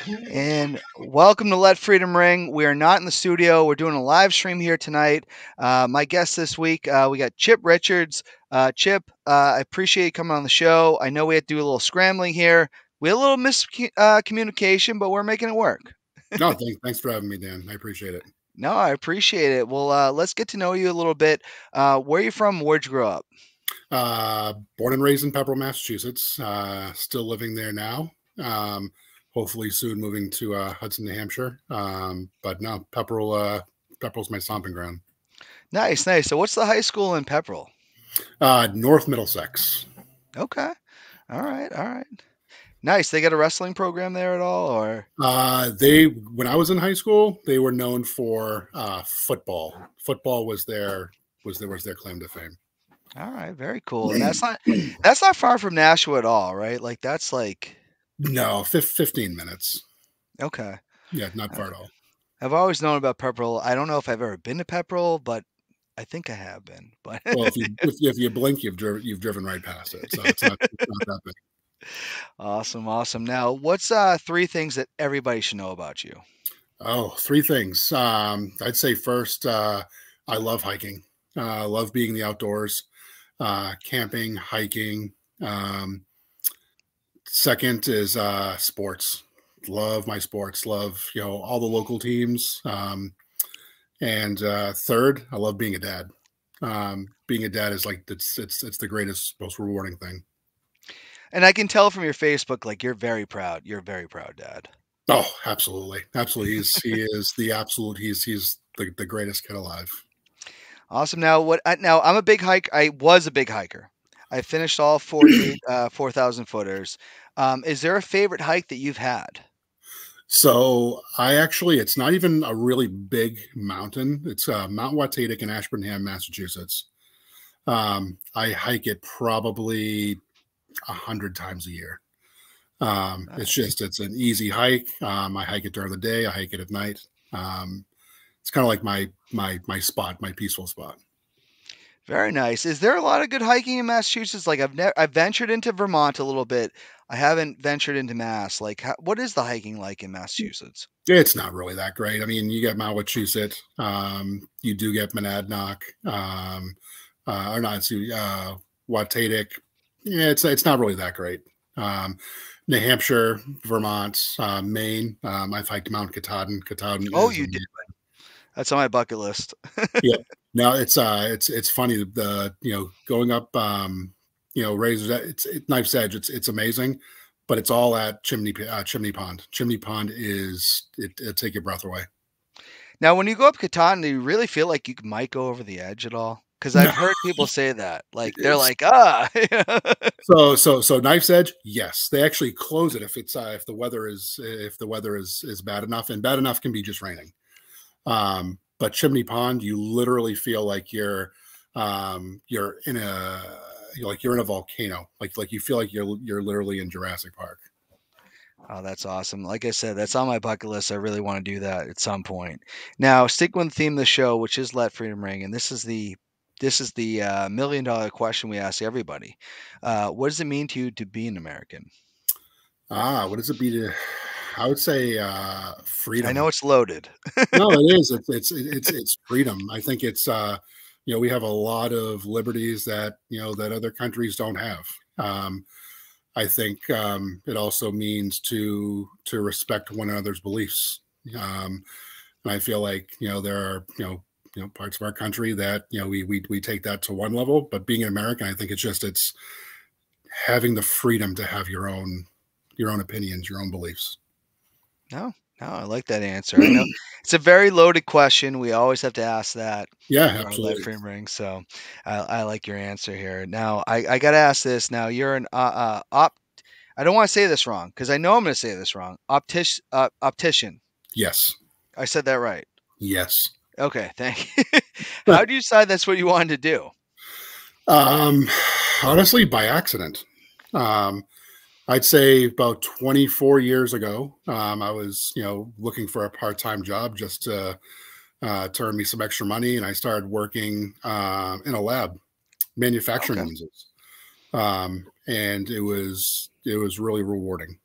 And welcome to Let Freedom Ring. We are not in the studio. We're doing a live stream here tonight. My guest this week, we got Chip Richards. Chip, I appreciate you coming on the show. I know we had to do a little scrambling here. We had a little miscommunication, but we're making it work. No, thanks for having me, Dan. I appreciate it. No, I appreciate it. Well, let's get to know you a little bit. Where are you from? Where'd you grow up? Born and raised in Pepperell, Massachusetts. Still living there now. Hopefully soon moving to Hudson, New Hampshire. But no, Pepperell's my stomping ground. Nice, nice. So what's the high school in Pepperell? North Middlesex. Okay. All right, all right. Nice. They got a wrestling program there at all, or? When I was in high school, they were known for football. Football was their claim to fame. All right, very cool. And that's not far from Nashua at all, right? Like that's like No, 15 minutes. okay. Yeah, not far at all. I've always known about Pepperell. I don't know if I've ever been to Pepperell, but I think I have been. But Well, if you blink, you've driven right past it. So it's not that big. awesome, awesome. Now, what's three things that everybody should know about you? Oh, three things. I'd say first, I love hiking. I love being in the outdoors, camping, hiking. Second is sports. Love my sports. Love all the local teams. And third, I love being a dad. Being a dad is like it's the greatest, most rewarding thing. And I can tell from your Facebook, like you're very proud. You're a very proud dad. Oh, absolutely, absolutely. He is the absolute. He's the greatest kid alive. Awesome. Now, now I'm a big hike. I was a big hiker. I finished all 48 4,000 footers. Is there a favorite hike that you've had? So it's not even a really big mountain. It's Mount Watadic in Ashburnham, Massachusetts. I hike it probably 100 times a year. Nice. It's an easy hike. I hike it during the day. I hike it at night. It's kind of like my spot, my peaceful spot. Very nice. Is there a lot of good hiking in Massachusetts? Like I've ventured into Vermont a little bit. I haven't ventured into Mass. Like what is the hiking like in Massachusetts? It's not really that great. I mean, you get Mount Wachusett. You do get Monadnock. Or not, Watadic. Yeah, it's not really that great. New Hampshire, Vermont, Maine. I've hiked Mount Katahdin. Oh, you did. That's on my bucket list. Yeah. Now it's funny. Going up, Razor's Knife's Edge. It's amazing, but it's all at Chimney Pond. Chimney Pond it'll take your breath away. Now, when you go up Katahdin, do you really feel like you might go over the edge at all? Because I've heard people say that, like they're like, So Knife's Edge, yes, they actually close it if the weather is bad enough, and bad enough can be just raining. But Chimney Pond, you literally feel like you're in a volcano, like you feel like you're literally in Jurassic Park. Oh, that's awesome. Like I said, that's on my bucket list. I really want to do that at some point. Now, stick with the theme of the show, which is Let Freedom Ring, and this is the $1 million question we ask everybody. What does it mean to you to be an American? What does it be to? I would say freedom. I know it's loaded. No, it is. It's freedom. I think it's we have a lot of liberties that that other countries don't have. I think it also means to respect one another's beliefs. And I feel like there are parts of our country that we take that to one level, but being an American, I think it's having the freedom to have your own opinions, your own beliefs. No, I like that answer. I know it's a very loaded question. We always have to ask that. Yeah, absolutely. Frame ring. So I like your answer here. Now I got to ask this. Now you're an I don't want to say this wrong because I know I'm going to say this wrong. Optician. Yes. I said that right. Yes. Okay, thank you. How do you decide that's what you wanted to do? Honestly, by accident. I'd say about 24 years ago, I was, looking for a part-time job just to earn me some extra money, and I started working in a lab, manufacturing lenses, and it was really rewarding.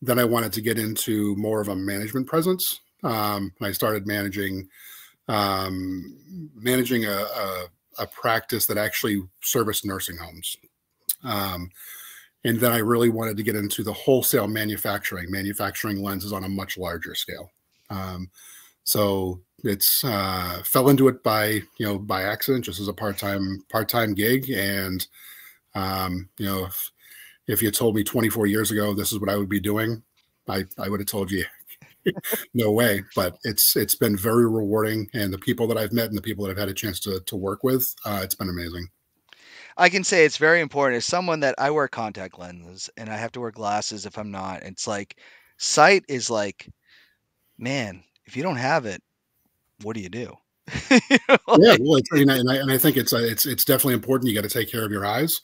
Then I wanted to get into more of a management presence. I started managing a practice that actually serviced nursing homes. Um, and then I really wanted to get into the wholesale manufacturing lenses on a much larger scale. So it's fell into it by accident, just as a part time gig. And if you told me 24 years ago this is what I would be doing, I would have told you no way. But it's been very rewarding, and the people that I've met and the people that I've had a chance to work with, it's been amazing. I can say it's very important. As someone that I wear contact lenses and I have to wear glasses if I'm not, it's like sight is like, man, if you don't have it, what do you do? You know, Yeah, like, well, and I think it's definitely important. You got to take care of your eyes.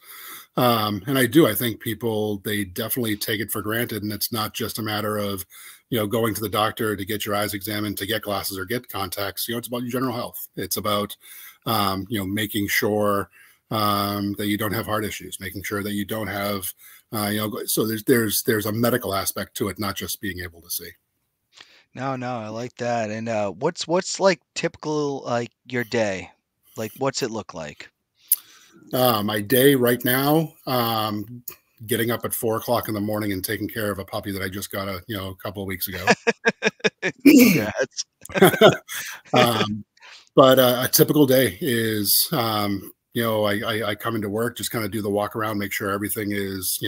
And I do. I think people they definitely take it for granted, and it's not just a matter of going to the doctor to get your eyes examined, to get glasses or get contacts. It's about your general health. It's about making sure that you don't have heart issues, making sure that you don't have So there's a medical aspect to it, not just being able to see. no, no, I like that. And what's like typical like your day? Like what's it look like? My day right now, getting up at 4 o'clock in the morning and taking care of a puppy that I just got a couple of weeks ago. Congrats. um, but a typical day is, I come into work, just kind of do the walk around, make sure everything is,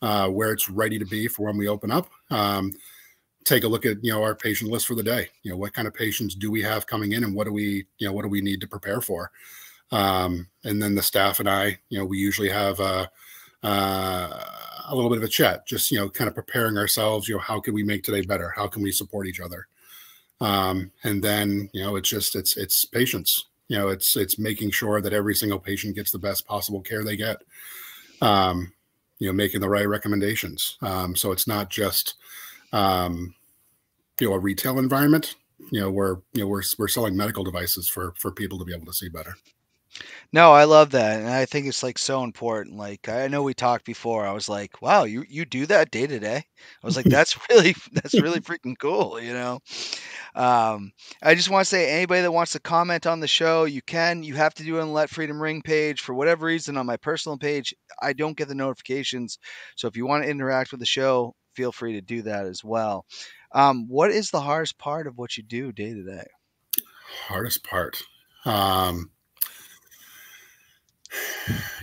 where it's ready to be for when we open up. Take a look at, our patient list for the day. What kind of patients do we have coming in, and what do we need to prepare for? And then the staff and I, we usually have a little bit of a chat, just kind of preparing ourselves. How can we make today better? How can we support each other? And then it's patience. It's making sure that every single patient gets the best possible care they get. Making the right recommendations. So it's not just a retail environment. We're selling medical devices for people to be able to see better. No, I love that, and I think it's like so important. Like I know we talked before. I was like, "Wow, you do that day to day?" I was like, "That's really that's really freaking cool," you know. I just want to say, anybody that wants to comment on the show, you can. You have to do it on the Let Freedom Ring page. For whatever reason, on my personal page, I don't get the notifications. So if you want to interact with the show, feel free to do that as well. What is the hardest part of what you do day to day? Hardest part. Um,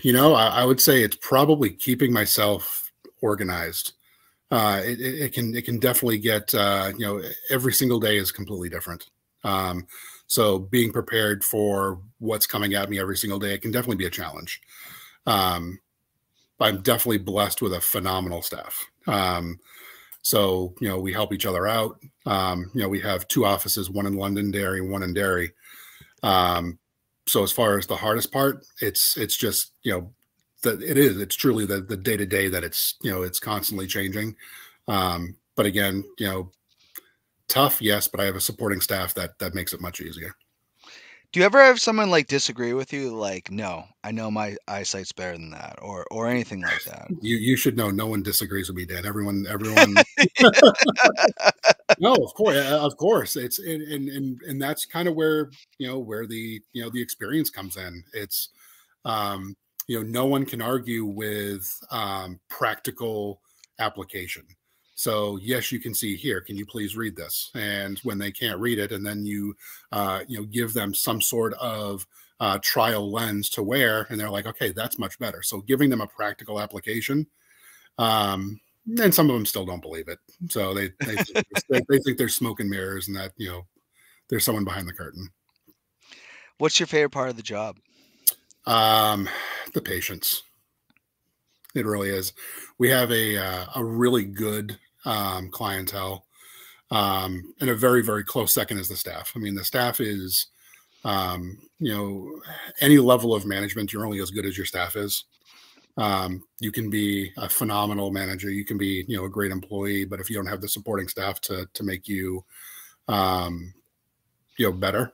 I would say it's probably keeping myself organized. It can definitely get every single day is completely different. So being prepared for what's coming at me every single day, it can definitely be a challenge. Um, I'm definitely blessed with a phenomenal staff. So we help each other out. We have two offices, one in Londonderry, one in Derry. Um, so as far as the hardest part, it's just that it's truly the day to day that it's constantly changing. But again, tough, yes, but I have a supporting staff that makes it much easier. Do you ever have someone like disagree with you? Like, no, I know my eyesight's better than that, or anything like that. You should know no one disagrees with me, Dan. Everyone. No, of course, it's and that's kind of where where the experience comes in. It's um, no one can argue with practical application. So yes, you can see here. Can you please read this? And when they can't read it, and then you give them some sort of trial lens to wear, and they're like, okay, that's much better. So giving them a practical application. And some of them still don't believe it. So they think there's smoke and mirrors, and that there's someone behind the curtain. What's your favorite part of the job? Um, the patience. It really is. We have a really good clientele, and a very very close second is the staff. I mean, the staff is um, you know any level of management. You're only as good as your staff is. You can be a phenomenal manager. You can be a great employee, but if you don't have the supporting staff to make you um, better.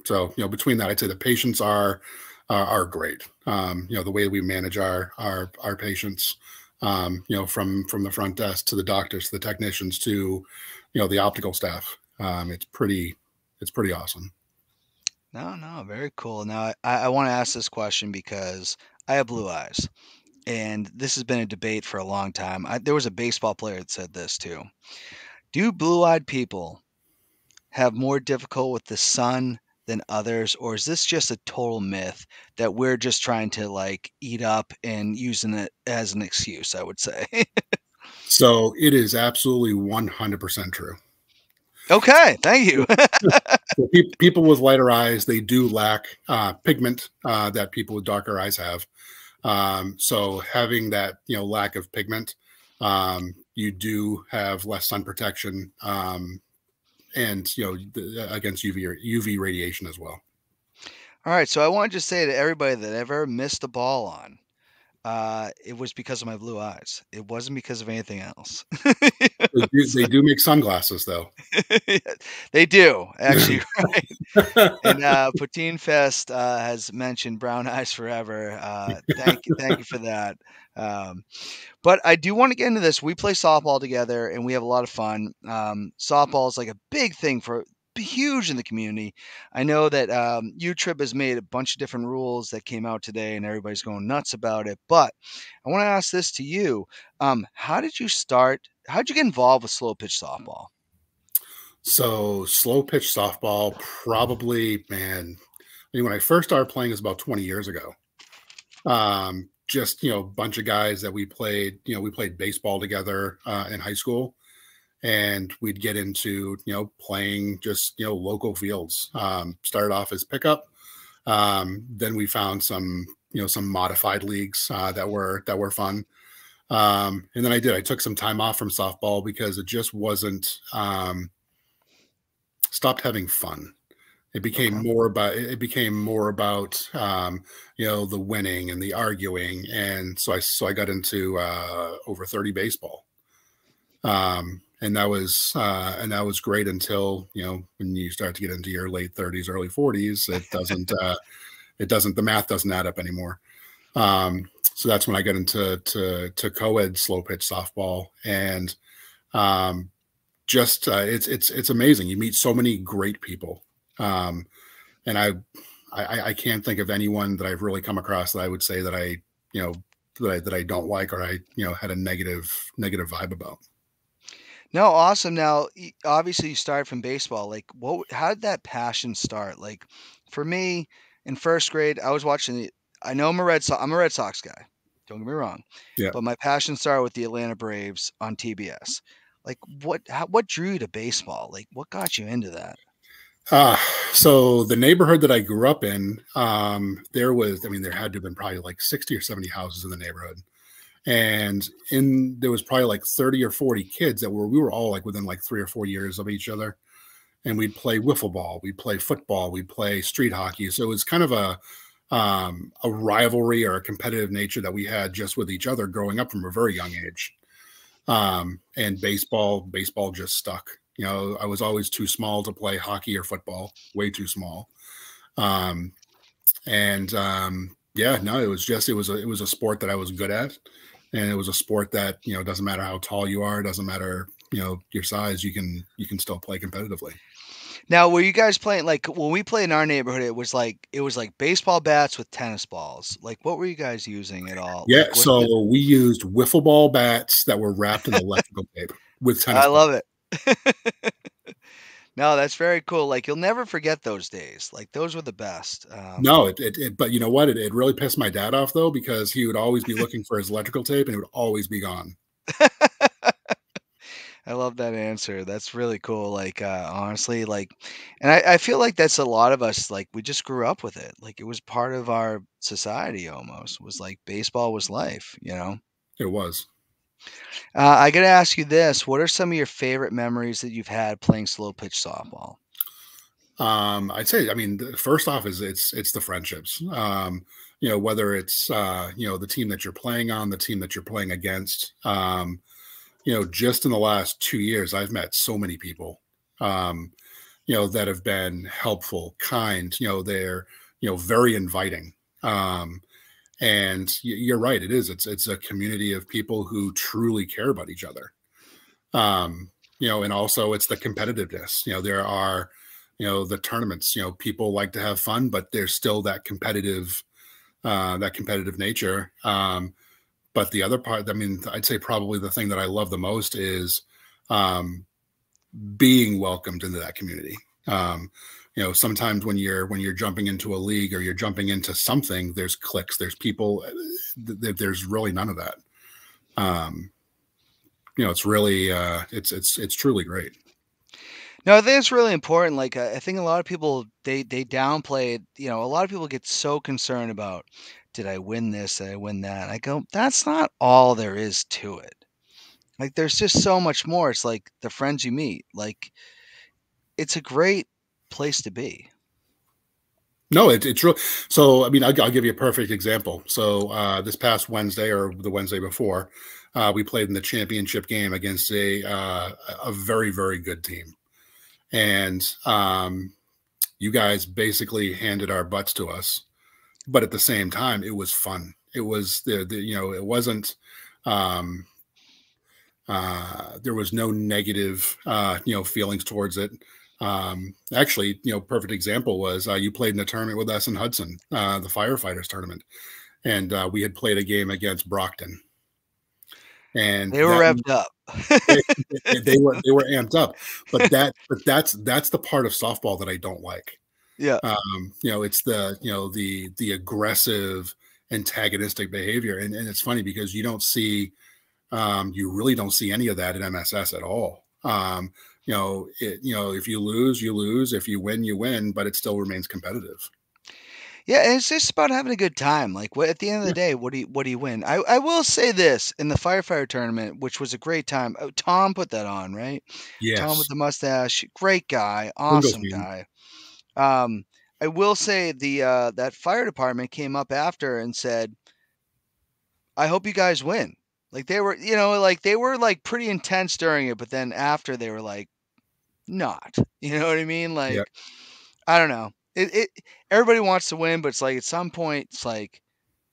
So between that, I'd say the patients are great. The way we manage our patients, from the front desk to the doctors, to the technicians, to the optical staff. It's pretty awesome. No, no, very cool. Now, I want to ask this question because I have blue eyes, and this has been a debate for a long time. There was a baseball player that said this too. Do blue-eyed people have more difficult with the sun than others, or is this just a total myth that we're just trying to like eat up and using it as an excuse, I would say? So it is absolutely 100% true. Okay, thank you. So people with lighter eyes, they do lack pigment that people with darker eyes have. So having that lack of pigment, you do have less sun protection, and against UV radiation as well. All right, so I wanted to say to everybody that ever missed a ball on, it was because of my blue eyes. It wasn't because of anything else. They do make sunglasses though. They do, actually, right? And Poutine Fest has mentioned brown eyes forever. Thank you for that. Um, but I do want to get into this. We play softball together, and we have a lot of fun. Softball is like a big thing for huge in the community. I know that UTrip has made a bunch of different rules that came out today, and everybody's going nuts about it. But I want to ask this to you: how did you start? How did you get involved with slow pitch softball? So slow pitch softball, probably, man. I mean, when I first started playing, it was about 20 years ago. Just a bunch of guys that we played baseball together in high school, and we'd get into playing just local fields. Started off as pickup, then we found some modified leagues that were fun. And then I took some time off from softball because it just wasn't stopped having fun. Okay. It became more about the winning and the arguing, and so I got into over 30 baseball, and that was great until when you start to get into your late 30s, early 40s, the math doesn't add up anymore. So that's when I got into co-ed slow pitch softball, and it's amazing. You meet so many great people. And I can't think of anyone that I've really come across that I would say that I don't like, or I had a negative vibe about. No, awesome. Now, obviously, you started from baseball. Like, how did that passion start? Like, for me, in first grade, I was watching the. I know I'm a Red Sox guy. Don't get me wrong, Yeah. but my passion started with the Atlanta Braves on TBS. Like, what drew you to baseball? Like, what got you into that? Uh, so the neighborhood that I grew up in, there had to have been probably like 60 or 70 houses in the neighborhood. And there was probably like 30 or 40 kids we were all like within like 3 or 4 years of each other. And we'd play wiffle ball, we'd play football, we'd play street hockey. So it was kind of a rivalry or a competitive nature that we had just with each other growing up from a very young age. And baseball just stuck. I was always too small to play hockey or football, way too small. Um, and Yeah, no, it was a sport that I was good at, and it was a sport that doesn't matter how tall you are, doesn't matter your size, you can still play competitively. Now, were you guys playing like when we played in our neighborhood? It was like baseball bats with tennis balls. Like, what were you guys using at all? Yeah, Like, was it? so we used wiffle ball bats that were wrapped in electrical tape with tennis I balls. love it. No, that's very cool. Like, you'll never forget those days. Like, those were the best. No, but you know what? It really pissed my dad off though, because he would always be looking for his electrical tape and it would always be gone. I love that answer. That's really cool. Like, honestly, like, and I feel like that's a lot of us. Like, we just grew up with it. Like, it was part of our society almost. Was like baseball was life. It was. I got to ask you this: what are some of your favorite memories that you've had playing slow pitch softball? I'd say, I mean, first off is it's the friendships. Whether it's the team that you're playing on, the team that you're playing against. Just in the last 2 years, I've met so many people, that have been helpful, kind. They're very inviting, And you're right, it is. It's a community of people who truly care about each other. And also it's the competitiveness. There are, the tournaments. People like to have fun, but there's still that competitive nature. But the other part, I mean, I'd say probably the thing that I love the most is being welcomed into that community. Sometimes when you're jumping into a league or you're jumping into something, there's cliques, there's people, there's really none of that. It's really, it's truly great. No, I think it's really important. Like I think a lot of people they downplay it. A lot of people get so concerned about, did I win this? Did I win that? I go, that's not all there is to it. Like there's just so much more. It's like the friends you meet. Like it's a great place to be. No, it's real. So, I mean, I'll give you a perfect example. So, this past Wednesday or the Wednesday before, we played in the championship game against a very, very good team. And you guys basically handed our butts to us. But at the same time, it was fun. It was it wasn't, there was no negative, feelings towards it. Actually, perfect example was you played in a tournament with us in Hudson, the firefighters tournament, and we had played a game against Brockton, and They were that revved up. they, they were amped up. But that's the part of softball that I don't like. Yeah. It's the aggressive, antagonistic behavior, and it's funny because you really don't see any of that in MSS at all. If you lose, you lose. If you win, you win. But it still remains competitive. Yeah, and it's just about having a good time. Like, at the end of the Yeah. day, what do you win? I will say this in the firefighter tournament, which was a great time. Oh, Tom put that on, right? Tom with Yes. the mustache, great guy, Ingles awesome man. guy. Um, I will say that fire department came up after and said, "I hope you guys win." Like they were, like they were like pretty intense during it, but then after they were like not. You know what I mean? Yeah. Like I don't know. It everybody wants to win, but it's like at some point it's like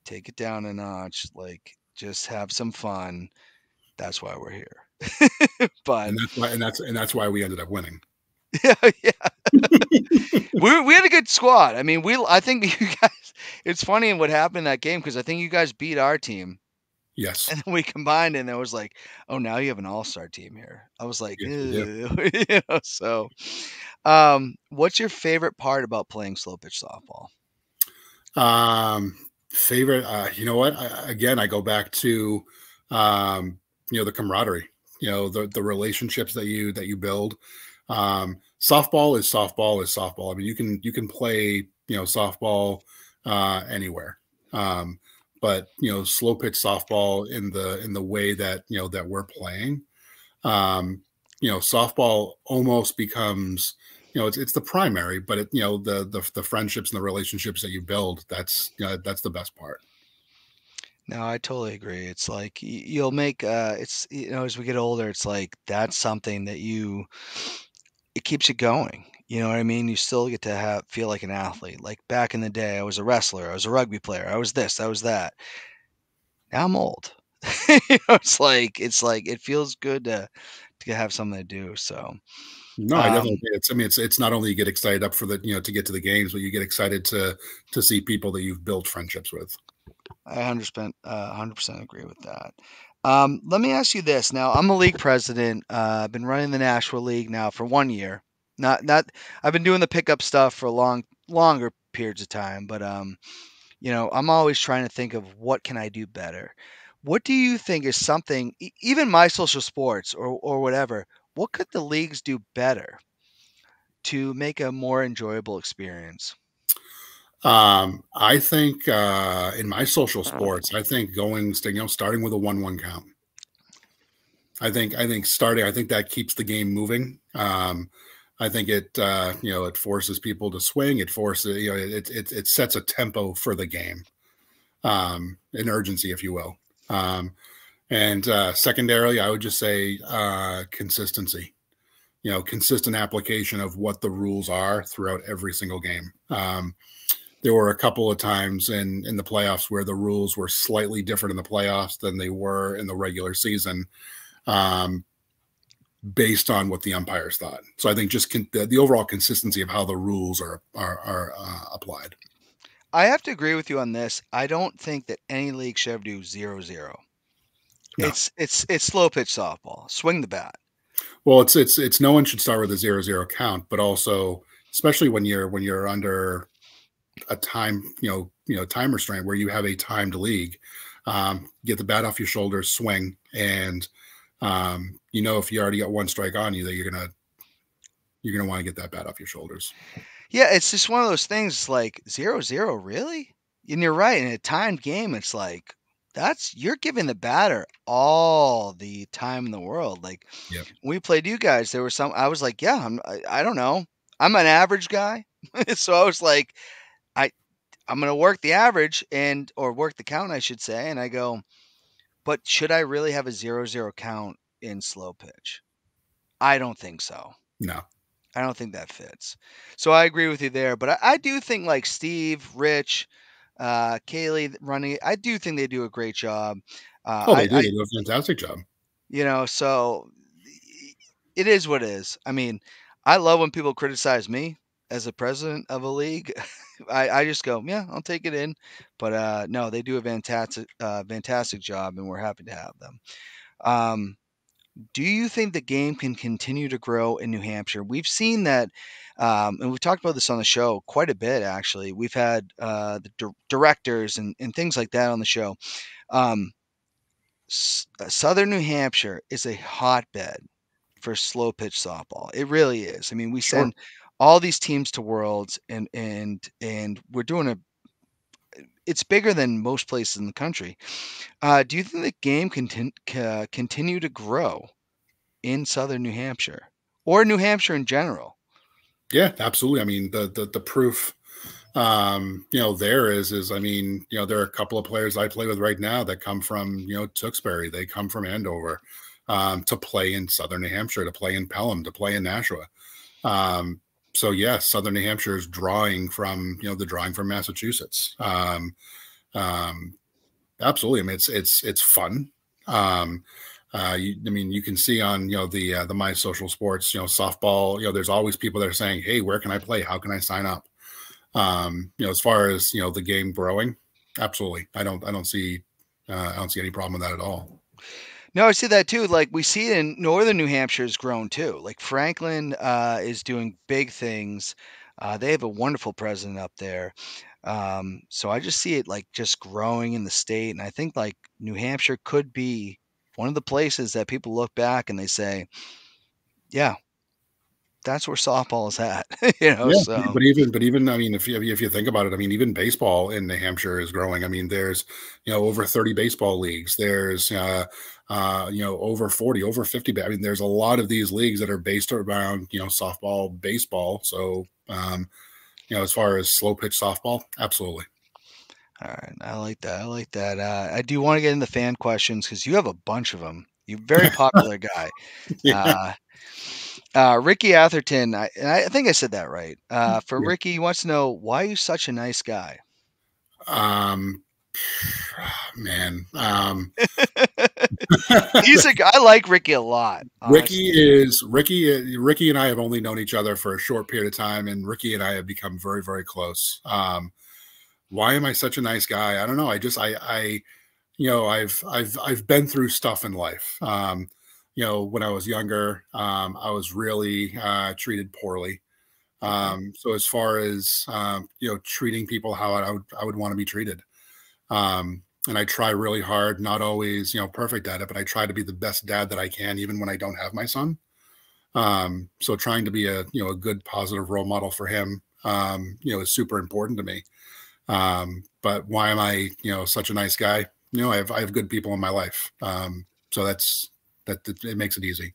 take it down a notch, like just have some fun. That's why we're here. But And that's why we ended up winning. yeah, yeah. We had a good squad. I mean, I think you guys. It's funny what happened in that game because I think you guys beat our team, Yes. and then we combined, and it was like, oh, now you have an all-star team here. I was like, Yes, we do. ew. So, what's your favorite part about playing slow pitch softball? Favorite, you know what? Again, I go back to, um, the camaraderie, the relationships that you build. Softball is softball is softball. I mean, you can play, softball, anywhere. But slow pitch softball in the way that we're playing, softball almost becomes, it's the primary, but the friendships and the relationships that you build, that's the best part. No, I totally agree. It's like you'll make it's as we get older, it's like that's something that it keeps you going. You know what I mean? You still get to feel like an athlete. Like back in the day, I was a wrestler, I was a rugby player, I was this, I was that. Now I'm old. It's like it feels good to have something to do. So, No, I definitely um, think I mean, it's not only you get excited up for to get to the games, but you get excited to see people that you've built friendships with. I 100% agree with that. Let me ask you this. Now, I'm a league president. I've been running the Nashville League now for 1 year. Not. I've been doing the pickup stuff for longer periods of time. But I'm always trying to think of what can I do better. What do you think is something, even my social sports or whatever? What could the leagues do better to make a more enjoyable experience? I think in my social sports, I think starting with a 1-1 count. I think that keeps the game moving. I think it forces people to swing. It forces, it sets a tempo for the game, an urgency, if you will. And secondarily, I would just say consistency. Consistent application of what the rules are throughout every single game. there were a couple of times in the playoffs where the rules were slightly different in the playoffs than they were in the regular season, um, based on what the umpires thought. So I think just the overall consistency of how the rules are applied. I have to agree with you on this. I don't think that any league should ever do 0-0. No. It's slow pitch softball. Swing the bat. Well, it's no one should start with a 0-0 count, but also especially when you're under a time, time restraint where you have a timed league, get the bat off your shoulders, swing, and if you already got one strike on you, that you're gonna want to get that bat off your shoulders. Yeah, it's just one of those things like 0-0, really? And you're right. In a timed game, it's like you're giving the batter all the time in the world. Like Yep. when we played you guys, there was some I was like, yeah, I don't know. I'm an average guy. So I was like, I I'm gonna work the average or work the count, I should say. And I go, but should I really have a 0-0 count in slow pitch? I don't think so. No. I don't think that fits. So I agree with you there. But I do think like Steve, Rich, Kaylee running it, I do think they do a great job. Oh, they do. I They do a fantastic job. so it is what it is. I mean, I love when people criticize me as a president of a league. I just go, yeah, I'll take it in. But no, they do a fantastic job, and we're happy to have them. Um, do you think the game can continue to grow in New Hampshire? We've seen that, and we've talked about this on the show quite a bit, actually. We've had the directors and things like that on the show. Um, Southern New Hampshire is a hotbed for slow pitch softball. It really is. I mean, we Sure. send all these teams to Worlds, and we're doing it's bigger than most places in the country. Do you think the game can continue to grow in Southern New Hampshire or New Hampshire in general? Yeah, absolutely. I mean, the proof, there is, I mean, there are a couple of players I play with right now that come from, Tewksbury. They come from Andover, to play in Southern New Hampshire, to play in Pelham, to play in Nashua. So yes, Southern New Hampshire is drawing from, the drawing from Massachusetts. Um, Absolutely. I mean, it's fun. I mean, you can see on the My Social Sports, softball. There's always people that are saying, "Hey, where can I play? How can I sign up?" As far as the game growing, absolutely. I don't see any problem with that at all. No, I see that too. Like we see it in northern New Hampshire has grown too. Like Franklin is doing big things. They have a wonderful president up there. So I just see it like just growing in the state. And I think like New Hampshire could be one of the places that people look back and they say, yeah, that's where softball is at. Yeah, So but even I mean, if you think about it, I mean, even baseball in New Hampshire is growing. I mean, there's over 30 baseball leagues. There's over 40, over 50. I mean, there's a lot of these leagues that are based around softball, baseball. So as far as slow pitch softball, absolutely. all right, I like that. I like that. I do want to get into fan questions because you have a bunch of them. You're a very popular guy. Yeah. Uh, Ricky Atherton, I think I said that right. For Yeah. Ricky, he wants to know why are you such a nice guy? Um, man. I like Ricky a lot, honestly. Ricky and I have only known each other for a short period of time, and Ricky and I have become very, very close. Why am I such a nice guy? I don't know. I've been through stuff in life. When I was younger, I was really treated poorly. Okay. So as far as treating people how I would want to be treated, and I try really hard, not always perfect at it, but I try to be the best dad that I can, even when I don't have my son. So trying to be a good positive role model for him, is super important to me. But why am I such a nice guy? I have good people in my life, so it makes it easy.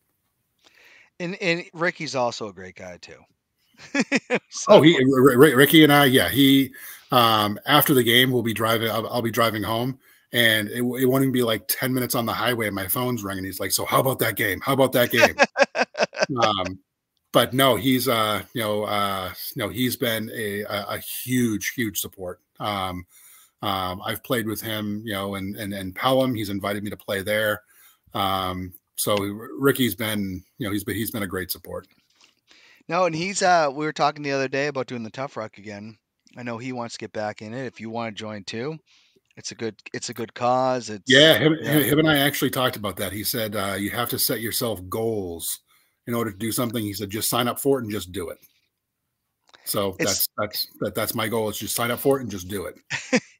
And Ricky's also a great guy too. Oh, So Ricky and I, yeah, after the game, we'll be driving. I'll be driving home, and it won't even be like 10 minutes on the highway, and my phone's ringing. He's like, "So how about that game? How about that game?" Um, but no, he's no, he's been a huge, huge support. I've played with him, and Pelham. He's invited me to play there. So Ricky's been, he's been a great support. No, and he's we were talking the other day about doing the Tough Ruck again. I know he wants to get back in it. If you want to join too, it's a good cause. Yeah, It's him, yeah. him and I actually talked about that. He said you have to set yourself goals in order to do something. He said just sign up for it and just do it. So It's that's my goal is just sign up for it and just do it.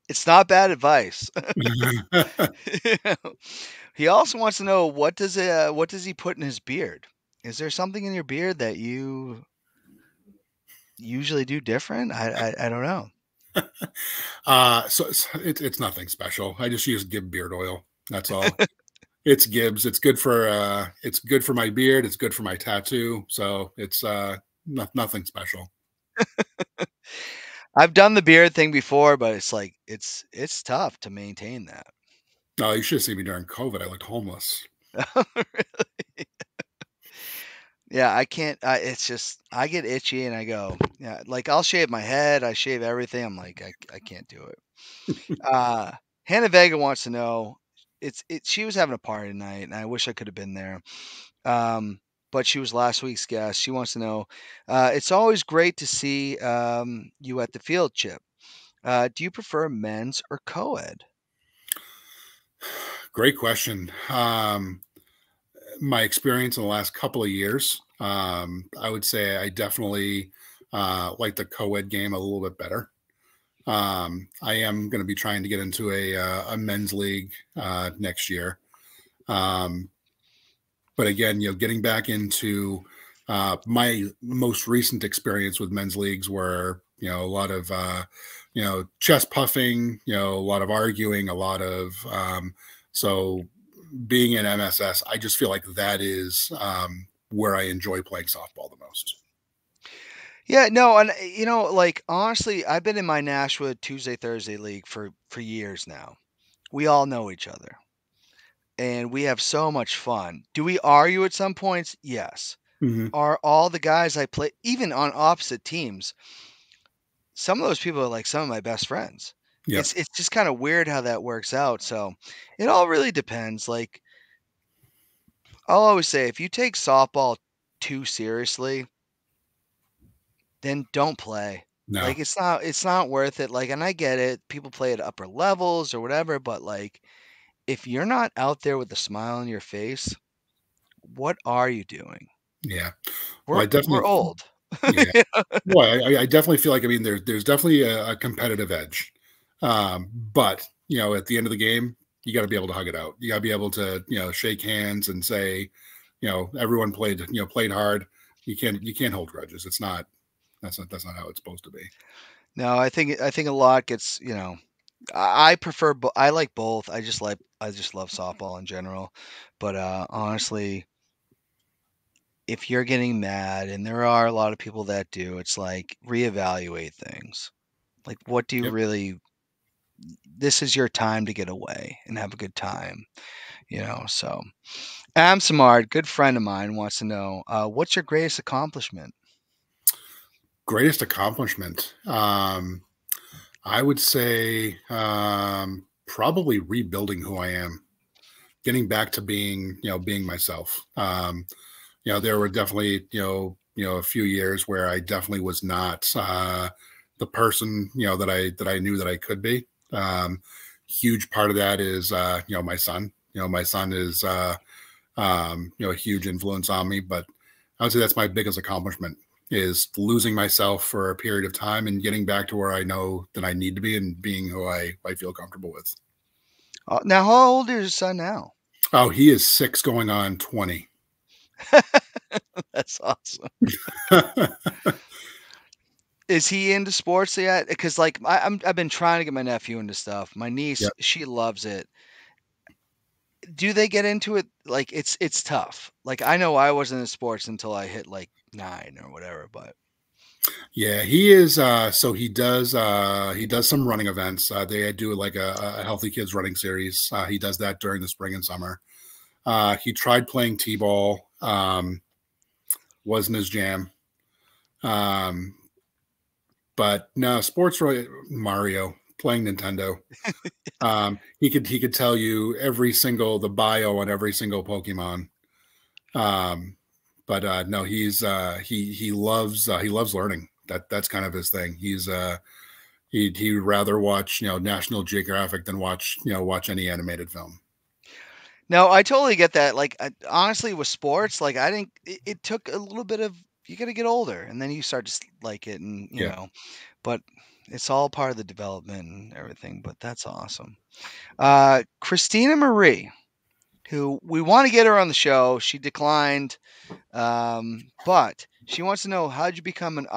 it's not bad advice. He also wants to know what does he put in his beard? Is there something in your beard that you usually do different? I don't know. So it's nothing special. I just use Gib beard oil. That's all. It's Gibbs. It's good for my beard. It's good for my tattoo. So it's nothing special. I've done the beard thing before, but it's like it's tough to maintain that. No, you should have seen me during COVID. I looked homeless. Yeah, I can't. It's just I get itchy and I go, yeah. Like I'll shave my head, I shave everything. I'm like, I can't do it. Uh, Hannah Vega wants to know. She was having a party tonight, and I wish I could have been there. But she was last week's guest. She wants to know. It's always great to see you at the field, Chip. Do you prefer men's or co-ed? Great question. My experience in the last couple of years, I would say I definitely like the co-ed game a little bit better. I am going to be trying to get into a men's league next year. But again, getting back into my most recent experience with men's leagues were, a lot of, chest puffing, a lot of arguing, a lot of, so being in MSS, I just feel like that is where I enjoy playing softball the most. Yeah, no, and like honestly, I've been in my Nashua Tuesday Thursday league for years now. We all know each other, and we have so much fun. Do we argue at some points? Yes. Mm-hmm. Are all the guys I play, even on opposite teams, some of those people are like some of my best friends. Yep. It's just kind of weird how that works out. So it all really depends. Like I'll always say, if you take softball too seriously, then don't play. No. Like it's not worth it. Like, and I get it. People play at upper levels or whatever, but like if you're not out there with a smile on your face, what are you doing? Yeah. Well, I We're definitely, old. yeah. Well, I definitely feel like, I mean, there's definitely a competitive edge. But, at the end of the game, you got to be able to hug it out. You got to be able to, shake hands and say, everyone played hard. You can't hold grudges. That's not how it's supposed to be. No, I think a lot gets, I prefer I like both. I just love softball in general. But honestly, if you're getting mad, and there are a lot of people that do, it's like reevaluate things. Like what do you Yep. really this is your time to get away and have a good time, so Am Samard, good friend of mine, wants to know, what's your greatest accomplishment? Greatest accomplishment. I would say probably rebuilding who I am, getting back to being myself. There were definitely, a few years where I definitely was not the person, that I knew that I could be. Huge part of that is, my son. My son is, a huge influence on me. But I would say that's my biggest accomplishment is losing myself for a period of time and getting back to where I know that I need to be and being who I feel comfortable with. Now, how old is your son now? Oh, he is 6 going on 20. That's awesome. Is he into sports yet? Because like I've been trying to get my nephew into stuff. My niece, Yep. she loves it. Do they get into it? Like it's tough. Like I know I wasn't in sports until I hit like 9 or whatever, but Yeah, he is. So he does some running events. They do like a healthy kids running series. He does that during the spring and summer. He tried playing t-ball. wasn't his jam. Um, but no, sports really Mario playing Nintendo. He could tell you every single the bio on every single Pokemon. Um, but no, he loves learning. That's kind of his thing. He'd rather watch National Geographic than watch any animated film. No, I totally get that. Like, honestly, with sports, like, I think it took a little bit of you got to get older, and then you start to like it, and Yeah, but it's all part of the development and everything. But that's awesome. Christina Marie, who we want to get her on the show, she declined, but she wants to know how'd you become an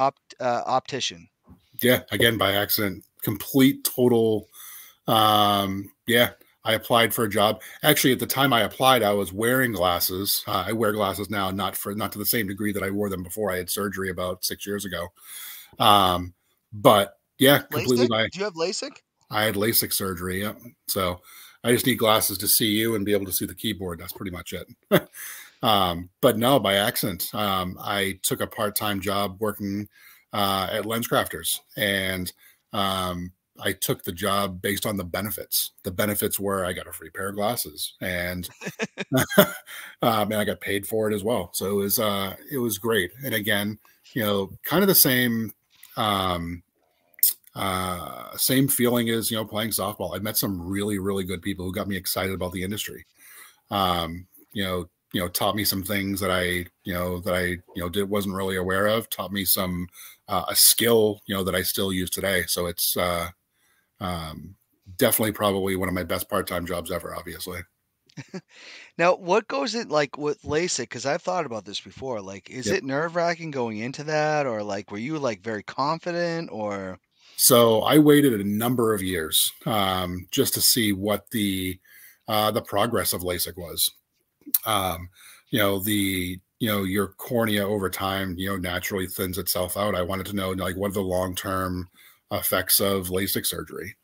optician? yeah. Again, by accident, complete total. Yeah, I applied for a job. Actually, at the time I applied, I was wearing glasses. I wear glasses now, not to the same degree that I wore them before I had surgery about 6 years ago. Um, but yeah, completely LASIK? by Do you have LASIK? I had LASIK surgery. Yeah, so I just need glasses to see you and be able to see the keyboard. That's pretty much it. But no, by accident, I took a part-time job working at LensCrafters, and I took the job based on the benefits. The benefits were I got a free pair of glasses, and I got paid for it as well. So it was great. And again, kind of the um, same feeling as playing softball. I met some really really good people who got me excited about the industry. Um, taught me some things that I did wasn't really aware of. Taught me some a skill that I still use today. So it's um, definitely probably one of my best part-time jobs ever. Obviously. Now, what goes it like with LASIK? Because I've thought about this before. Like, is Yep. it nerve-wracking going into that, or like, were you like very confident, or So I waited a number of years just to see what the progress of LASIK was. Um, your cornea over time, naturally thins itself out. I wanted to know like what are the long term effects of LASIK surgery.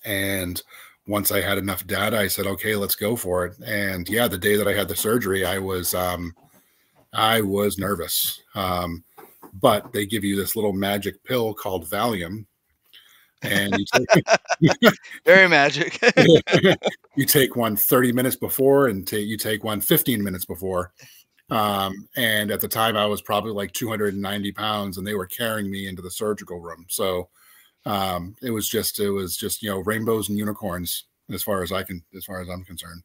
And once I had enough data, I said, okay, let's go for it. And yeah, the day that I had the surgery, I was nervous. But they give you this little magic pill called Valium, and very magic? you take one 30 minutes before, and you take one 15 minutes before. And at the time, I was probably like 290 pounds, and they were carrying me into the surgical room. So it was just rainbows and unicorns as far as I'm concerned.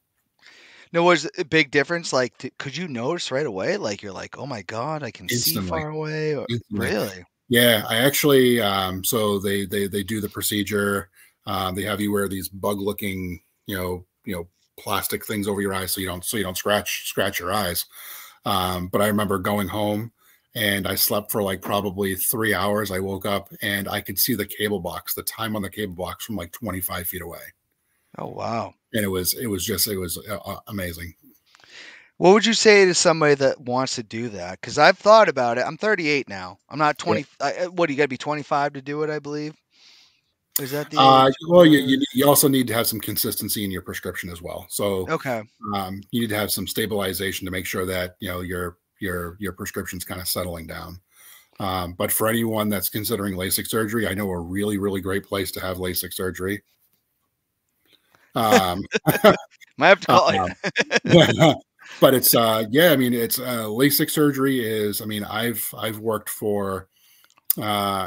No, was a big difference? Like, could you notice right away? Like, you're like, oh my God, I can see Instantly, far away, or instantly. really? Yeah, I actually so they do the procedure. They have you wear these bug looking, plastic things over your eyes so you don't scratch your eyes. But I remember going home and I slept for like probably 3 hours. I woke up and I could see the cable box, the time on the cable box from like 25 feet away. Oh wow. And it was amazing. What would you say to somebody that wants to do that? Because I've thought about it. I'm 38 now. I'm not Yeah. 20. What do you got to be 25 to do it? I believe. Is that the age? Well, you also need to have some consistency in your prescription as well. So Okay. you need to have some stabilization to make sure that your prescription's kind of settling down. But for anyone that's considering LASIK surgery, I know a really really great place to have LASIK surgery. Um, Might have to call you. um, but it's yeah, I mean it's LASIK surgery is. I mean I've worked for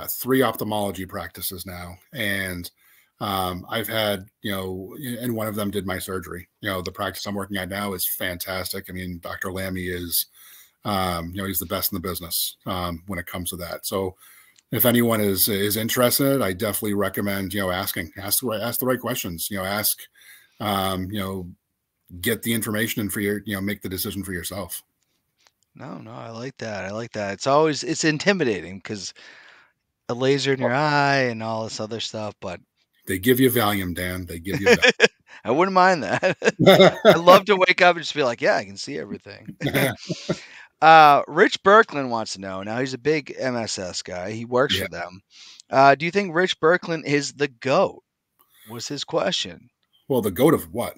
three ophthalmology practices now, and I've had and one of them did my surgery. The practice I'm working at now is fantastic. I mean, Dr. Lammy is he's the best in the business when it comes to that. So if anyone is interested, I definitely recommend ask the right questions. Ask you know get the information and for your make the decision for yourself. No, no, I like that. I like that. It's intimidating because a laser in your eye and all this other stuff, but They give you Valium, Dan. They give you I wouldn't mind that. I Valium. love to wake up and just be like, yeah, I can see everything. Rich Birkland wants to know. Now he's a big MSS guy. He works Yeah. for them. Do you think Rich Birkland is the GOAT? Was his question. Well, the goat of what?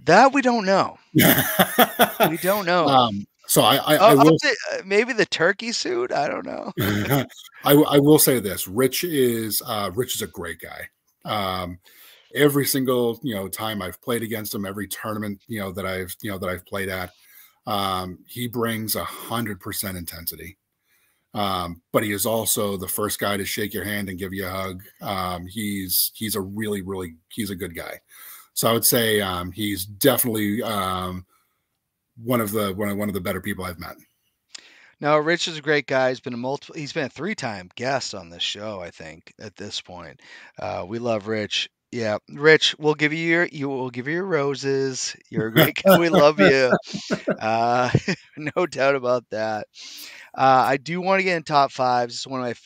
That we don't know. We don't know. So I Oh, will maybe the turkey suit. I don't know. I will say this: Rich is a great guy. Every single time I've played against him, every tournament that I've played at, he brings 100% intensity. But he is also the first guy to shake your hand and give you a hug. He's a really he's a good guy. So I would say he's definitely one of the better people I've met. No, Rich is a great guy. He's been a three-time guest on this show, I think, at this point. We love Rich. Yeah, Rich, we'll give you your roses. You're a great guy. We love you. Uh, no doubt about that. I do want to get in top fives. It's one of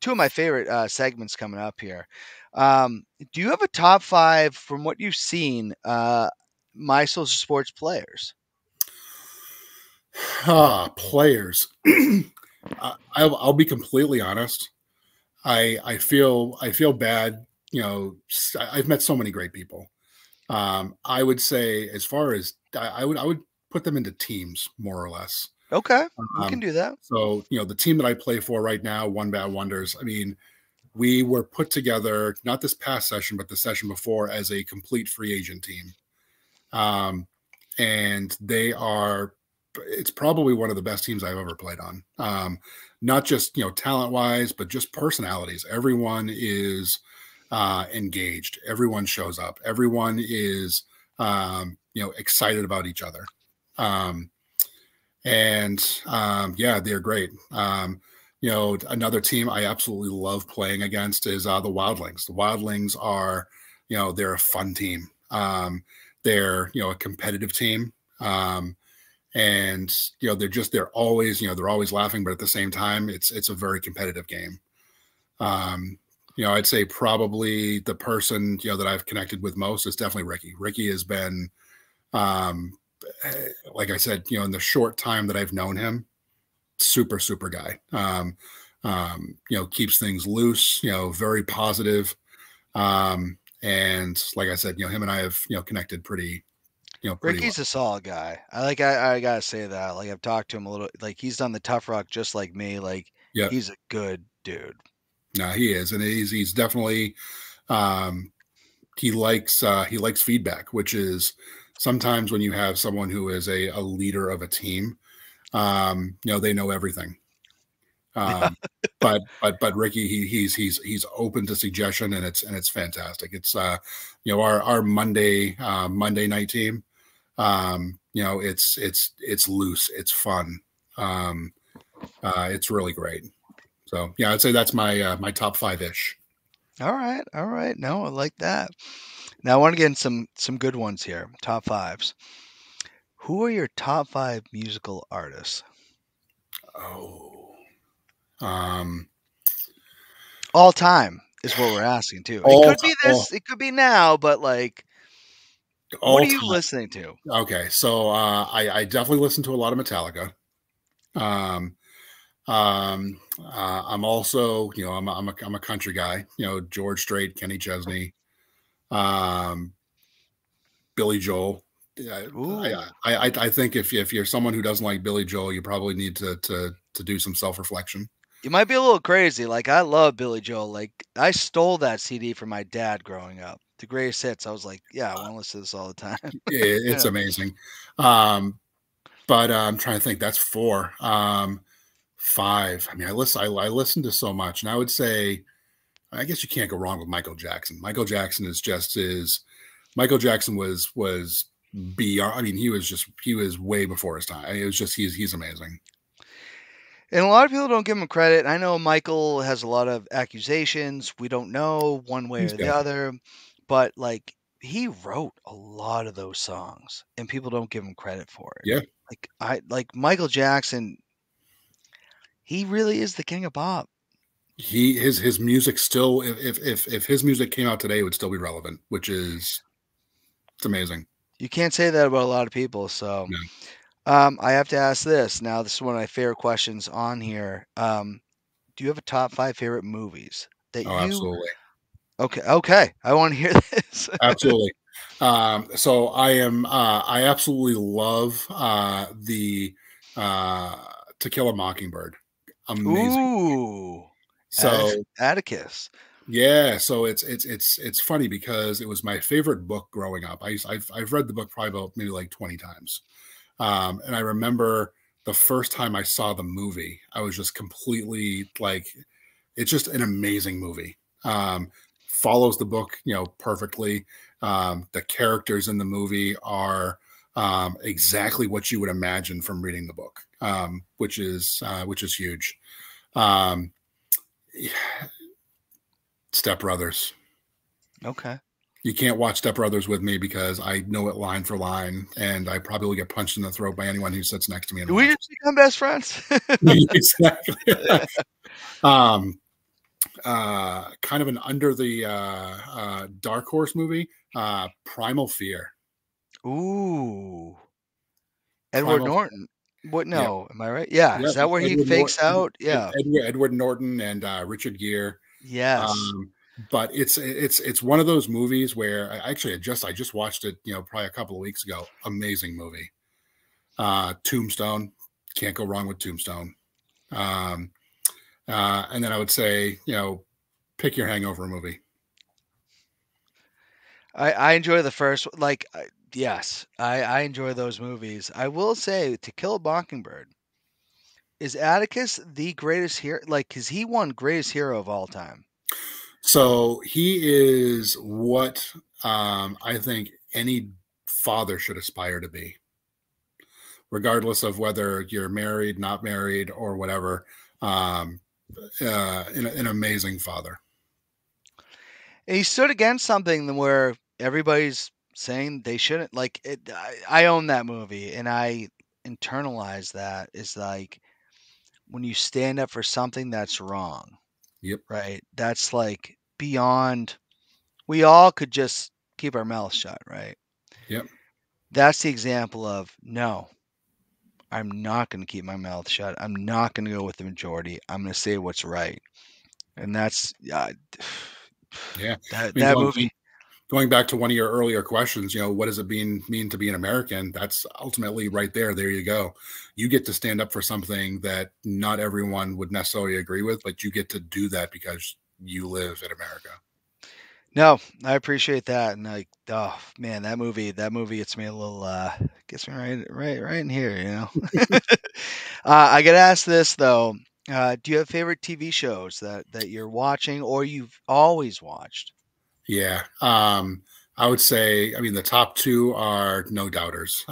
two of my favorite segments coming up here. Do you have a top five from what you've seen? My social sports players. Players. I'll be completely honest. I feel bad. I've met so many great people. I would say, as far as I would put them into teams more or less. Okay, we can Um, do that. so the team that I play for right now, One Bad Wonders. I mean, we were put together not this past session, but the session before as a complete free agent team. Um, and they are it's probably one of the best teams I've ever played on. Not just talent wise, but just personalities. Everyone is engaged. Everyone shows up. Everyone is excited about each other. Um, yeah, they're great. Another team I absolutely love playing against is the Wildlings. The Wildlings are, they're a fun team. They're a competitive team. And they're always laughing, but at the same time, it's a very competitive game. I'd say probably the person that I've connected with most is definitely Ricky. Ricky has been, like I said, in the short time that I've known him, super guy. Keeps things loose. Very positive. And like I said, him and I have connected pretty well. Ricky's a solid guy. I gotta say that. Like I've talked to him a little. Like he's done the tough rock just like me. Like Yeah, he's a good dude. no, he is, and he's definitely um, he likes feedback, which is sometimes when you have someone who is a leader of a team, they know everything. Um, but Ricky, he's open to suggestion, and it's fantastic. It's our Monday night team. It's loose, it's fun. It's really great. So yeah, I'd say that's my top five ish. All right, all right. No, I like that. Now I want to get in some good ones here. Top fives. Who are your top five musical artists? Oh, um, All time is what we're asking too. It all could time, be this, it could be now, but like, what all are you time. listening to? Okay, so I definitely listen to a lot of Metallica. Um, I'm also, I'm a country guy. George Strait, Kenny Chesney, um, Billy Joel. Yeah, Ooh, I think if you're someone who doesn't like Billy Joel, you probably need to do some self reflection. you might be a little crazy. Like I love Billy Joel. Like I stole that CD from my dad growing up. The greatest hits. I was like, yeah, I want to listen to this all the time. It's Yeah. amazing. Um, but I'm trying to think. That's four. Five. I mean, I listen to so much, and I would say, I guess you can't go wrong with Michael Jackson. Michael Jackson is just is. Michael Jackson was beyond. I mean, he was way before his time. I mean, it was just he's amazing. And a lot of people don't give him credit. I know Michael has a lot of accusations. We don't know one way He's or the good. other, but like he wrote a lot of those songs and people don't give him credit for it. Yeah, Like Michael Jackson, he really is the king of pop. his music still if his music came out today, it would still be relevant, which is it's amazing. You can't say that about a lot of people. So Yeah. I have to ask this. Now, this is one of my favorite questions on here. Do you have a top five favorite movies that Oh, you absolutely. okay, okay. I want to hear this. Absolutely. So I absolutely love the uh, To Kill a Mockingbird. Amazing. Ooh, So Atticus. yeah, so it's funny because it was my favorite book growing up. I've read the book probably about maybe like 20 times. And I remember the first time I saw the movie, I was just completely like, it's just an amazing movie. Follows the book, perfectly. The characters in the movie are exactly what you would imagine from reading the book, which is huge. Um, Step Brothers. Okay. You can't watch Step Brothers with me because I know it line for line, and I probably will get punched in the throat by anyone who sits next to me and Do we watches. just become best friends? Exactly. um, Kind of an under the dark horse movie, Primal Fear. Ooh, Edward Primal, Norton. What? yep, No, am I right? Yeah, yep. is that where he Edward fakes Norton, out? Yeah. Edward Norton, and Richard Gere. Yes. Um, but it's one of those movies where I just watched it, probably a couple of weeks ago. Amazing movie. Tombstone, can't go wrong with Tombstone. Um, and then I would say, pick your hangover movie. I enjoy the first like yes, I enjoy those movies. I will say To Kill a Mockingbird. Is Atticus the greatest hero? Like, cause he won greatest hero of all time. So he is what I think any father should aspire to be, regardless of whether you're married, not married, or whatever. Um, an amazing father. And he stood against something where everybody's saying they shouldn't. Like, I own that movie, and I internalize that. Is like when you stand up for something that's wrong, Yep. right? That's like beyond. We all could just keep our mouths shut, right? Yep. That's the example of no. I'm not going to keep my mouth shut. I'm not going to go with the majority. I'm going to say what's right. And that's Yeah. I that mean, that movie. going back to one of your earlier questions, what does it mean to be an American? That's ultimately right there. There you go. You get to stand up for something that not everyone would necessarily agree with, but you get to do that because you live in America. No, I appreciate that. And like, oh man, that movie gets me a little gets me right in here, you know. I get asked this though. Do you have favorite TV shows that you're watching or you've always watched? Yeah. I would say, I mean, the top two are no doubters.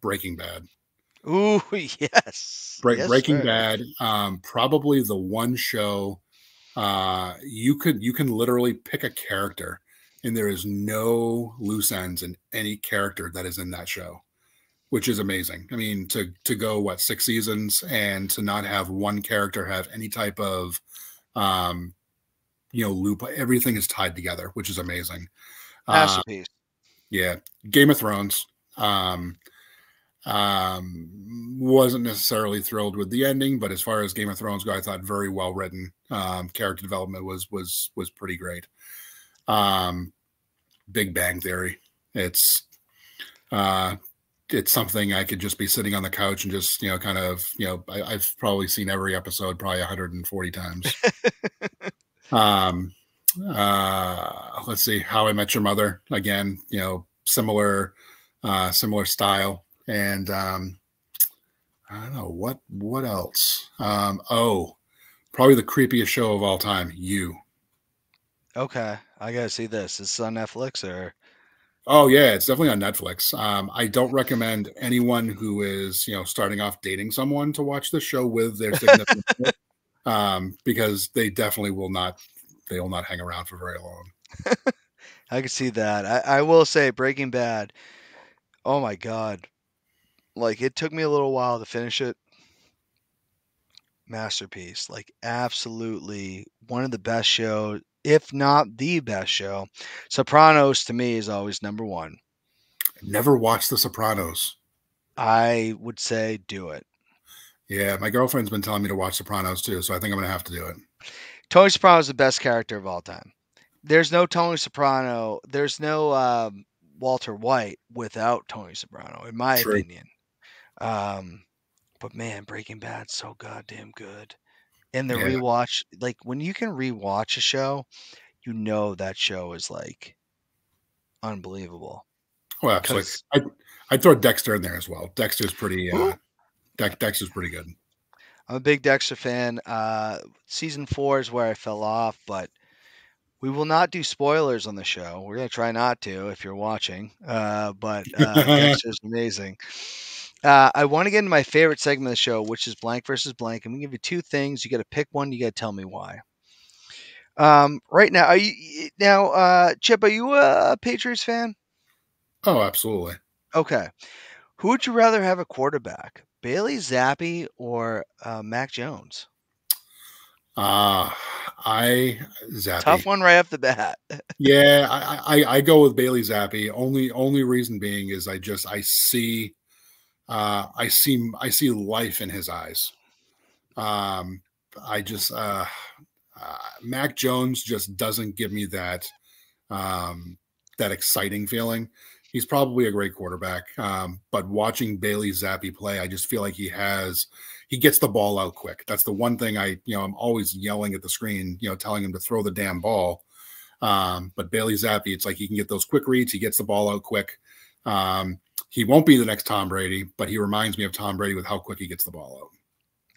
Breaking Bad. Ooh, yes. Yes, Breaking sir. Bad, probably the one show you can literally pick a character and there is no loose ends in any character that is in that show, which is amazing. I mean, to go what 6 seasons and to not have one character have any type of um, loop. Everything is tied together, which is amazing. Uh, Masterpiece. yeah, Game of Thrones. Wasn't necessarily thrilled with the ending, but as far as Game of Thrones go, I thought very well written. Character development was pretty great. Um, Big Bang Theory. It's uh, it's something I could just be sitting on the couch and just kind of I've probably seen every episode probably 140 times. Um, let's see, How I Met Your Mother again. Similar style and. I don't know what else. Probably the creepiest show of all time. You. Okay, I gotta see this. Is this on Netflix or? Oh yeah, it's definitely on Netflix. I don't recommend anyone who is starting off dating someone to watch the show with their significant other, because they definitely will not. They will not hang around for very long. I can see that. I will say Breaking Bad. Oh my God. Like it took me a little while to finish it. Masterpiece. Like absolutely one of the best shows, if not the best show. Sopranos to me is always number one. Never watched The Sopranos. I would say do it. Yeah, my girlfriend's been telling me to watch Sopranos too, so I think I'm gonna have to do it. Tony Soprano is the best character of all time. There's no Tony Soprano. There's no Walter White without Tony Soprano, in my True. opinion. Um, But man, Breaking Bad's so goddamn good. And the Yeah. rewatch, like when you can rewatch a show, you know that show is like unbelievable. Oh, absolutely. Because I'd throw Dexter in there as well. Dexter's pretty. who? Dexter's pretty good. I'm a big Dexter fan. Season 4 is where I fell off, but we will not do spoilers on the show. We're gonna try not to if you're watching. But Dexter's amazing. I want to get into my favorite segment of the show, which is blank versus blank. I'm gonna give you two things. You got to pick one. You got to tell me why. Right now, are you now, Chip? Are you a Patriots fan? Oh, absolutely. Okay. Who would you rather have a quarterback, Bailey Zappi or Mac Jones? Uh I Tough Zappy. one right off the bat. Yeah, I go with Bailey Zappi. Only reason being is I see I see life in his eyes. Um, I just Mac Jones just doesn't give me um, that exciting feeling. He's probably a great quarterback, but watching Bailey Zappi play, I just feel like he gets the ball out quick. That's the one thing I'm always yelling at the screen, telling him to throw the damn ball. But Bailey Zappi, it's like he can get those quick reads. He gets the ball out quick. Um, he won't be the next Tom Brady, but he reminds me of Tom Brady with how quick he gets the ball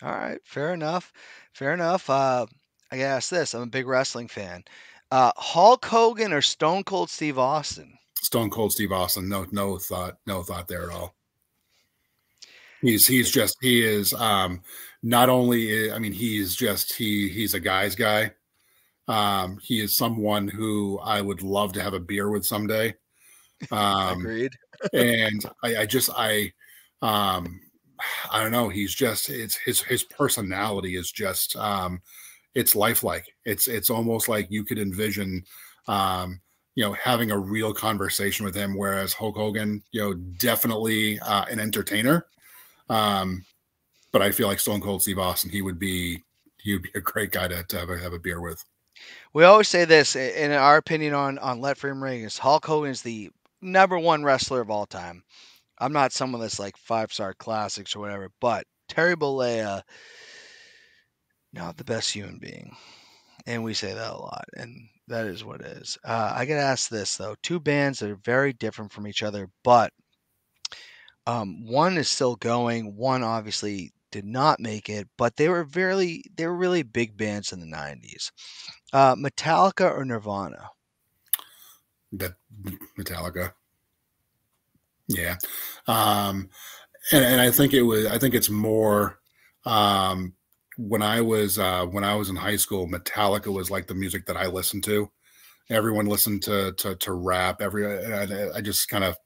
out. All right, fair enough. Fair enough. I gotta ask this. I'm a big wrestling fan. Hulk Hogan or Stone Cold Steve Austin? Stone Cold Steve Austin, no thought there at all. He is not only I mean he's a guy's guy. He is someone who I would love to have a beer with someday. Um, Agreed. and um, I don't know. He's just it's his personality is just it's lifelike. It's almost like you could envision having a real conversation with him. Whereas Hulk Hogan, definitely an entertainer. Um, but I feel like Stone Cold Steve Austin, he would be a great guy to have a beer with. We always say this in our opinion on Let Freedom Ring is Hulk Hogan is the number one wrestler of all time. I'm not someone that's like 5-star classics or whatever, but Terry Bollea, not the best human being. And we say that a lot, and that is what it is. I got to ask this, though. Two bands that are very different from each other, but one is still going. One obviously did not make it, but they were really big bands in the 90s. Metallica or Nirvana? That Metallica, yeah. Um, and I think it's more um, when I was in high school, Metallica was like the music that I listened to. Everyone listened to rap. I just kind of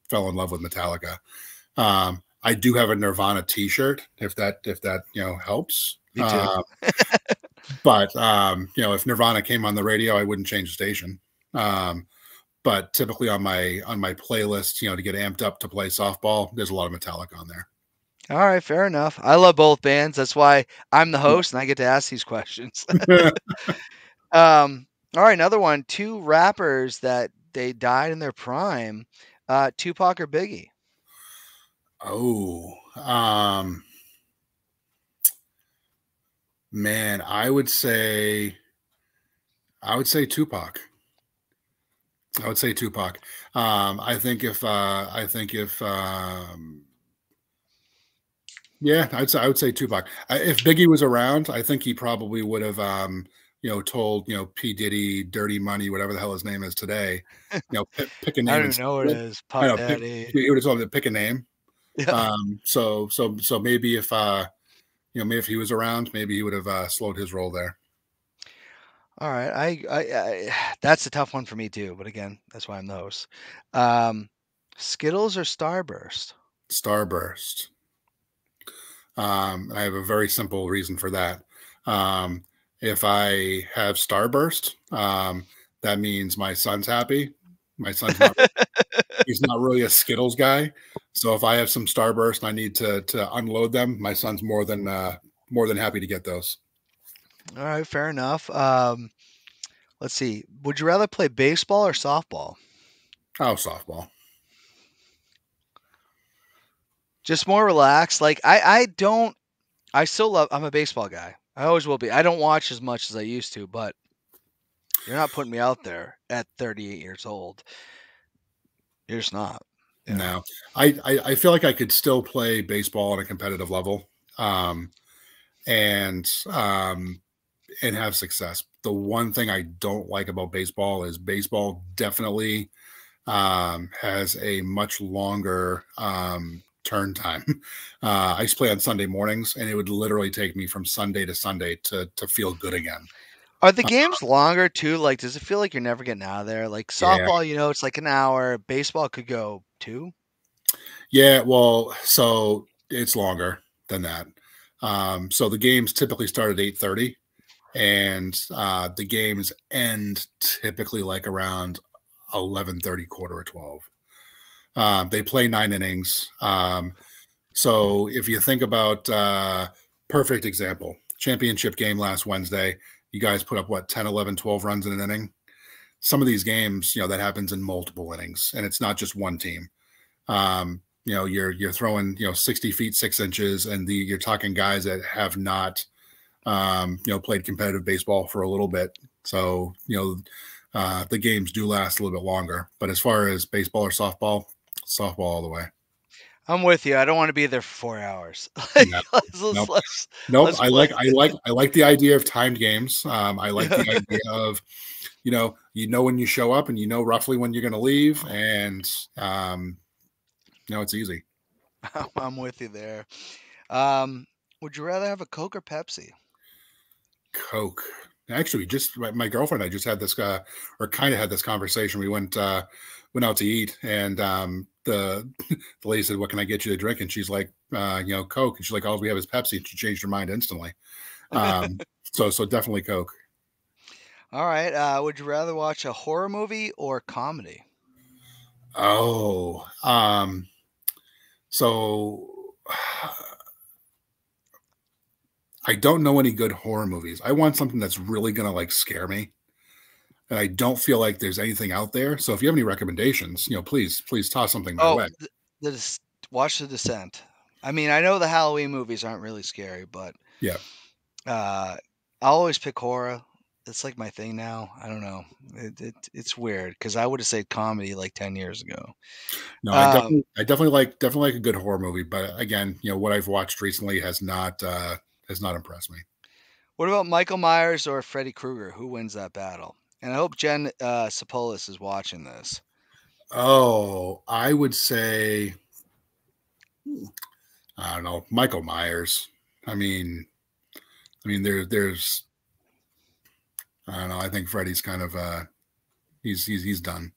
fell in love with Metallica. I do have a Nirvana T-shirt if that helps. Me too. But if Nirvana came on the radio, I wouldn't change the station. Um, but typically on my playlist, to get amped up to play softball, there's a lot of Metallica on there. All right, fair enough. I love both bands. That's why I'm the host and I get to ask these questions. All right, another one. Two rappers that they died in their prime, Tupac or Biggie? Oh, man, I would say Tupac. I would say Tupac. I think if yeah, I would say Tupac. If Biggie was around, I think he probably would have told P Diddy, Dirty Money, whatever the hell his name is today, pick a I name don't and even stick know what with it it. is. I Puff know Daddy. he would have told him to pick a name. Yeah. So maybe if maybe if he was around, maybe he would have slowed his roll there. All right. That's a tough one for me too. But again, that's why I'm the host. Um, Skittles or Starburst? Starburst. I have a very simple reason for that. Um, if I have Starburst, that means my son's happy. My son's not he's not really a Skittles guy. So if I have some Starburst and I need to unload them, my son's more than happy to get those. All right, fair enough. Let's see. Would you rather play baseball or softball? Oh, softball. Just more relaxed. Like I don't. I still love. I'm a baseball guy. I always will be. I don't watch as much as I used to, but you're not putting me out there at 38 years old. You're just not. You know. No, I feel like I could still play baseball on a competitive level, um, and um, and have success. The one thing I don't like about baseball is baseball definitely has a much longer turn time. I used to play on Sunday mornings, and it would literally take me from Sunday to Sunday to feel good again. Are the games longer too? Like, does it feel like you're never getting out of there? Like Yeah, softball, it's like an hour. Baseball could go 2. yeah. Well, so it's longer than that. So the games typically start at 8:30, and the games end typically like around 11:30, quarter of 12. They play 9 innings. So if you think about perfect example, championship game last Wednesday, you guys put up what, 10, 11, 12 runs in an inning. Some of these games, that happens in multiple innings, and it's not just one team. You're throwing 60 feet 6 inches, and you're talking guys that have not played competitive baseball for a little bit. So the games do last a little bit longer. But as far as baseball or softball, softball all the way. I'm with you. I don't want to be there for 4 hours. Like, No, let's let's nope. let's, Nope. let's I play. like I like I like the idea of timed games. I like the idea of when you show up and roughly when you're going to leave, and it's easy. I'm with you there. Um, would you rather have a Coke or Pepsi? Coke. Actually, we just my girlfriend and I just had this or kind of had this conversation. We went out to eat, and the the lady said, "What can I get you to drink?" And she's like, Coke. And she's like, "All we have is Pepsi." And she changed her mind instantly. So definitely Coke. All right. Would you rather watch a horror movie or comedy? Oh, so I don't know any good horror movies. I want something that's really gonna like scare me, and I don't feel like there's anything out there. So if you have any recommendations, please toss something my Oh, way. the watch The Descent. I mean, I know the Halloween movies aren't really scary, but Yeah. uh, I'll always pick horror. It's like my thing now. I don't know. It's weird because I would have said comedy like 10 years ago. No, Um, I definitely like a good horror movie, but again, what I've watched recently has not impressed me. what about Michael Myers or Freddy Krueger? Who wins that battle? And I hope Jen Sapolis is watching this. Oh, I would say I don't know, Michael Myers. I mean, there's I don't know. I think Freddy's kind of he's done.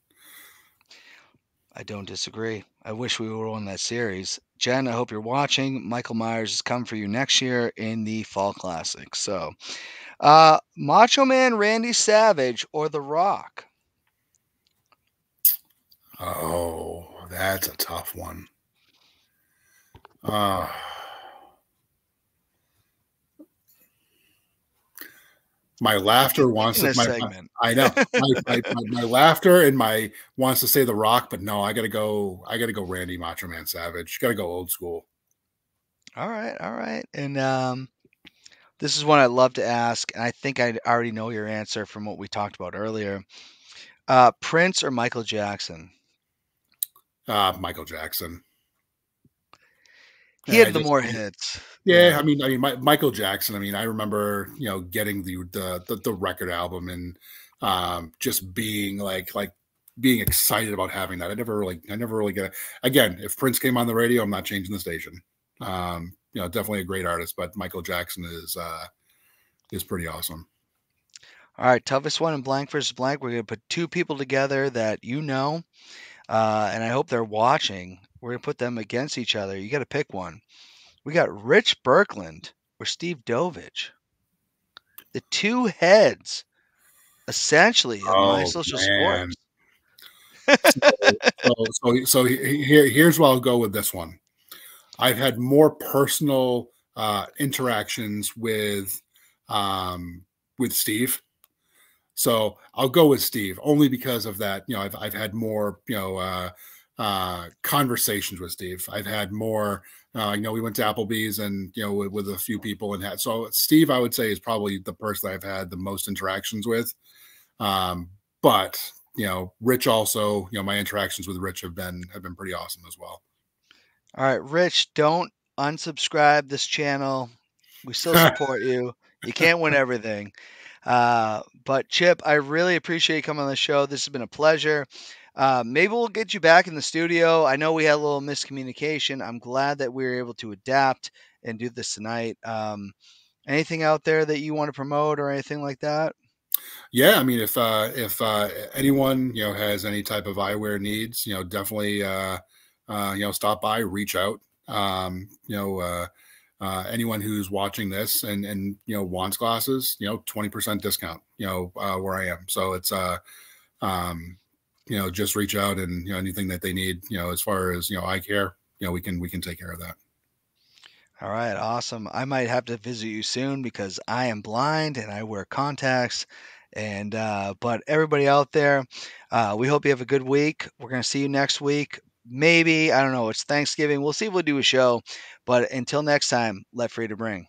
I don't disagree. I wish we were on that series. Jen, I hope you're watching. Michael Myers is coming for you next year in the Fall Classic. So, Macho Man Randy Savage or The Rock? Oh, that's a tough one. Uh, my I keep laughter wants picking to this segment. I know my laughter and my wants to say The Rock, but no, I gotta go Randy Macho Man Savage. Gotta go old school. All right, all right. And this is one I'd love to ask, and I think I already know your answer from what we talked about earlier. Prince or Michael Jackson? Michael Jackson. He And I had the just more hits. Yeah, Yeah. Michael Jackson. I mean, I remember getting the record album, and just being like being excited about having that. I never really get it. Again, if Prince came on the radio, I'm not changing the station. Definitely a great artist, but Michael Jackson is pretty awesome. All right, toughest one in blank versus blank. We're gonna put two people together that and I hope they're watching. We're gonna put them against each other. You got to pick one. We got Rich Birkland or Steve Dovich, the two heads, essentially, of My Oh Social man. Sports. Here's where I'll go with this one. I've had more personal interactions with Steve. So I'll go with Steve only because of that. I've had more conversations with Steve. I've had more. We went to Applebee's and with a few people and had so Steve. I would say is probably the person I've had the most interactions with. But Rich also. My interactions with Rich have been pretty awesome as well. All right, Rich, don't unsubscribe this channel. We still support you. You can't win everything. But Chip, I really appreciate you coming on the show. This has been a pleasure. Maybe we'll get you back in the studio. I know we had a little miscommunication. I'm glad that we were able to adapt and do this tonight. Anything out there that you want to promote or anything like that? Yeah, I mean, if anyone has any type of eyewear needs, definitely stop by, reach out. Anyone who's watching this and wants glasses, 20% discount. Where I am, so it's um, just reach out and anything that they need. As far as eye care, we can take care of that. All right, awesome. I might have to visit you soon because I am blind and I wear contacts. And but everybody out there, we hope you have a good week. We're gonna see you next week. Maybe I don't know. It's Thanksgiving. We'll see if we'll do a show. But until next time, let freedom ring.